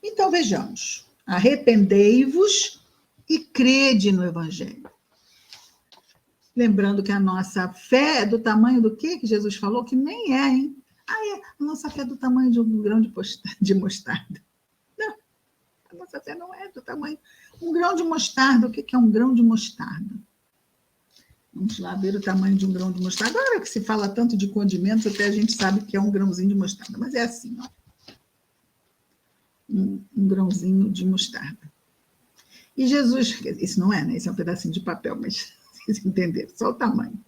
Então, vejamos. Arrependei-vos e crede no Evangelho. Lembrando que a nossa fé é do tamanho do quê? Que Jesus falou? Que nem é, hein? A nossa fé é do tamanho de um grão de mostarda. Não, a nossa fé não é do tamanho. Um grão de mostarda, o que é um grão de mostarda? Vamos lá ver o tamanho de um grão de mostarda. Agora que se fala tanto de condimentos, até a gente sabe que é um grãozinho de mostarda. Mas é assim, ó. Um grãozinho de mostarda. E Jesus, isso não é, né? Isso é um pedacinho de papel, mas vocês entenderam, só o tamanho.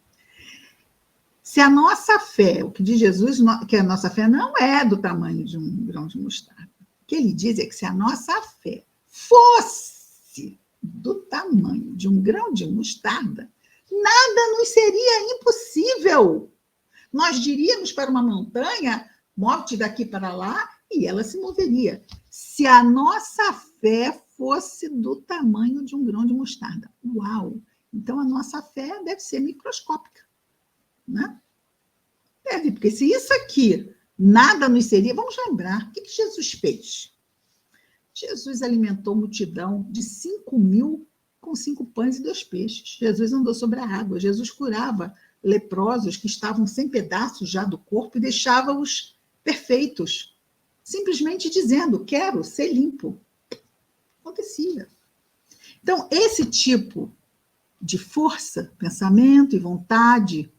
Se a nossa fé, o que diz Jesus, que a nossa fé não é do tamanho de um grão de mostarda. O que ele diz é que se a nossa fé fosse do tamanho de um grão de mostarda, nada nos seria impossível. Nós diríamos para uma montanha, move-te daqui para lá, e ela se moveria. Se a nossa fé fosse do tamanho de um grão de mostarda. Uau! Então, a nossa fé deve ser microscópica. Né? Deve, porque se isso aqui nada nos seria... Vamos lembrar, o que Jesus fez? Jesus alimentou multidão de 5.000 com 5 pães e 2 peixes. Jesus andou sobre a água. Jesus curava leprosos que estavam sem pedaços já do corpo e deixava-os perfeitos. Simplesmente dizendo, quero ser limpo. Acontecia. Então, esse tipo de força, pensamento e vontade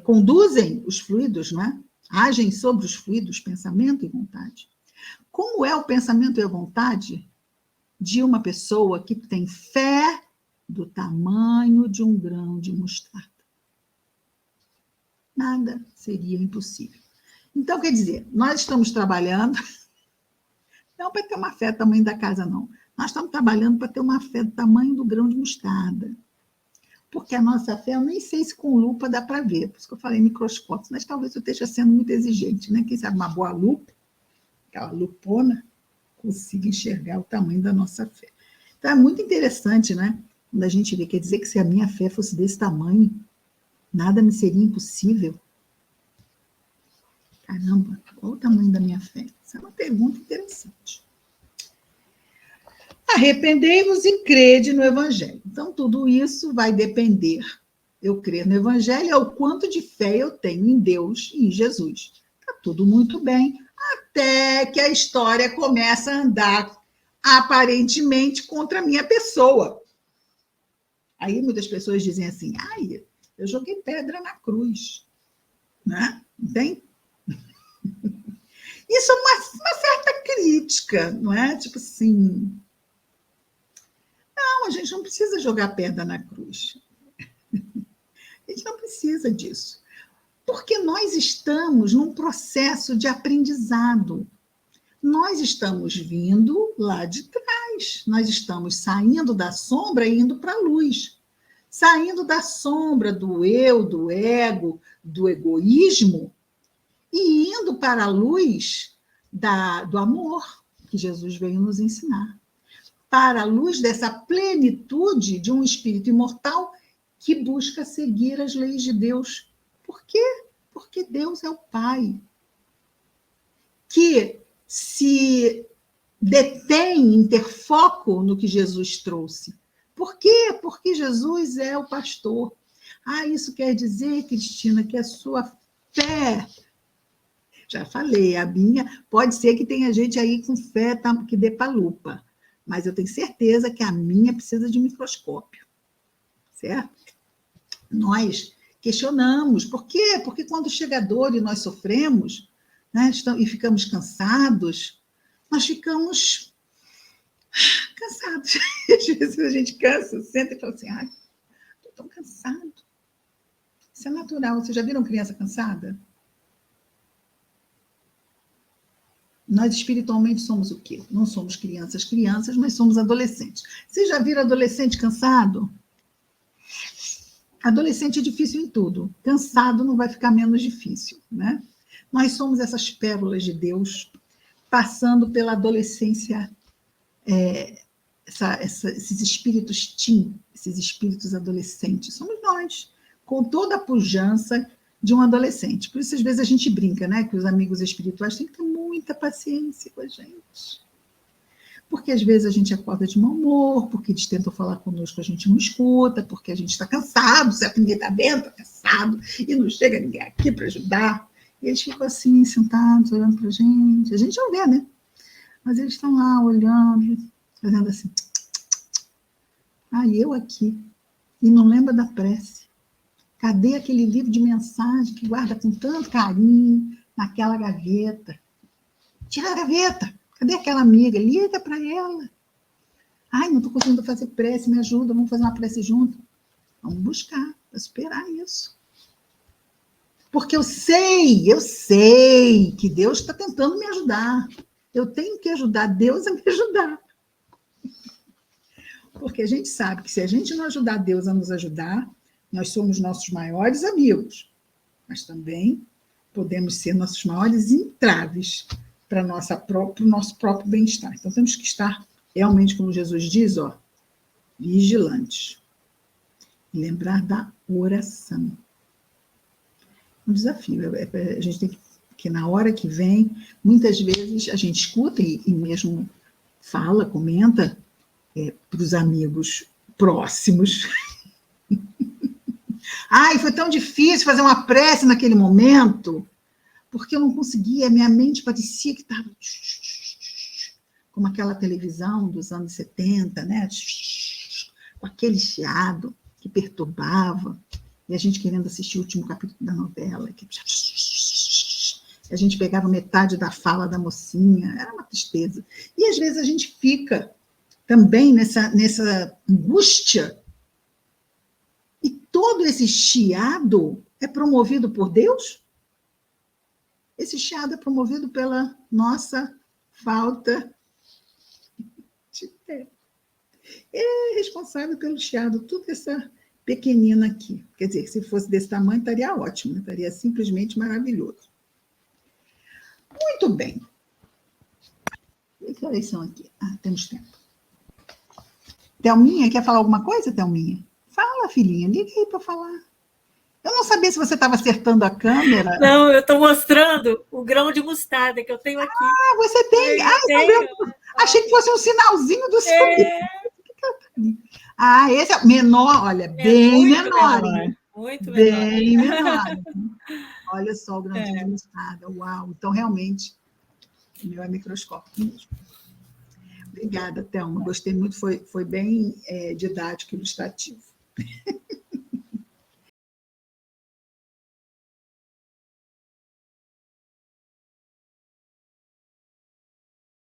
conduzem os fluidos, né? Agem sobre os fluidos, pensamento e vontade. Como é o pensamento e a vontade de uma pessoa que tem fé do tamanho de um grão de mostarda? Nada seria impossível. Então, quer dizer, nós estamos trabalhando, não para ter uma fé do tamanho da casa, não. Nós estamos trabalhando para ter uma fé do tamanho do grão de mostarda. Porque a nossa fé, eu nem sei se com lupa dá para ver, por isso que eu falei microscópio, mas talvez eu esteja sendo muito exigente, né? Quem sabe uma boa lupa, aquela lupona, consiga enxergar o tamanho da nossa fé. Então, é muito interessante, né? Quando a gente vê, quer dizer que se a minha fé fosse desse tamanho, nada me seria impossível. Caramba, qual o tamanho da minha fé? Essa é uma pergunta interessante. Arrependei-vos e crede no Evangelho. Então, tudo isso vai depender. Eu crer no Evangelho é o quanto de fé eu tenho em Deus e em Jesus. Está tudo muito bem, até que a história começa a andar aparentemente contra a minha pessoa. Aí muitas pessoas dizem assim, ai, eu joguei pedra na cruz. Né? Entende? Isso é uma certa crítica, não é? Tipo assim... Não, a gente não precisa jogar pedra na cruz. A gente não precisa disso. Porque nós estamos num processo de aprendizado. Nós estamos vindo lá de trás. Nós estamos saindo da sombra e indo para a luz. Saindo da sombra do eu, do ego, do egoísmo e indo para a luz do amor que Jesus veio nos ensinar. Para a luz dessa plenitude de um espírito imortal que busca seguir as leis de Deus. Por quê? Porque Deus é o Pai, que se detém em ter foco no que Jesus trouxe. Por quê? Porque Jesus é o pastor. Ah, isso quer dizer, Cristina, que a sua fé... Já falei, a minha... Pode ser que tenha gente aí com fé que dê para lupa. Mas eu tenho certeza que a minha precisa de microscópio, certo? Nós questionamos. Por quê? Porque quando chega a dor e nós sofremos, né, e ficamos cansados, nós ficamos cansados. Às vezes a gente cansa, senta e fala assim, ai, estou tão cansado. Isso é natural. Vocês já viram criança cansada? Nós espiritualmente somos o quê? Não somos crianças, mas somos adolescentes. Vocês já viram adolescente cansado? Adolescente é difícil em tudo. Cansado não vai ficar menos difícil, né? Nós somos essas pérolas de Deus passando pela adolescência, esses espíritos teen, esses espíritos adolescentes. Somos nós, com toda a pujança de um adolescente. Por isso, às vezes, a gente brinca, né? Que os amigos espirituais têm que ter muita paciência com a gente. Porque, às vezes, a gente acorda de mau humor, porque eles tentam falar conosco, a gente não escuta, porque a gente está cansado, certo? Ninguém está vendo, está cansado, e não chega ninguém aqui para ajudar. E eles ficam assim, sentados, olhando para a gente não vê, né? Mas eles estão lá, olhando, fazendo assim. E eu aqui, e não lembro da prece. Cadê aquele livro de mensagem que guarda com tanto carinho naquela gaveta? Tira a gaveta. Cadê aquela amiga? Liga para ela. Não estou conseguindo fazer prece, me ajuda, vamos fazer uma prece junto. Vamos buscar, para superar isso. Porque eu sei que Deus está tentando me ajudar. Eu tenho que ajudar Deus a me ajudar. Porque a gente sabe que se a gente não ajudar Deus a nos ajudar, nós somos nossos maiores amigos, mas também podemos ser nossos maiores entraves para o nosso próprio bem-estar. Então, temos que estar realmente, como Jesus diz, vigilantes. E lembrar da oração. Um desafio. A gente tem que, na hora que vem, muitas vezes a gente escuta e mesmo fala, comenta para os amigos próximos. Foi tão difícil fazer uma prece naquele momento, porque eu não conseguia, minha mente parecia que estava como aquela televisão dos anos 70, né? Com aquele chiado que perturbava, e a gente querendo assistir o último capítulo da novela, a gente pegava metade da fala da mocinha, era uma tristeza. E às vezes a gente fica também nessa angústia, e todo esse chiado é promovido por Deus? Esse chiado é promovido pela nossa falta de fé. É responsável pelo chiado, tudo essa pequenina aqui. Quer dizer, se fosse desse tamanho, estaria ótimo, estaria simplesmente maravilhoso. Muito bem. Que horas são aqui? Temos tempo. Thelminha, quer falar alguma coisa, Thelminha? Fala, filhinha, liga aí para falar. Eu não sabia se você estava acertando a câmera. Não, eu estou mostrando o grão de mostarda que eu tenho aqui. Você tem? Tenho. Achei que fosse um sinalzinho do seu livro. Esse é menor, olha, bem menor. Muito bem menor. Olha só o grãozinho de mostarda. Uau! Então, realmente, o meu é microscópico mesmo. Obrigada, Thelma. Gostei muito, foi bem didático e ilustrativo.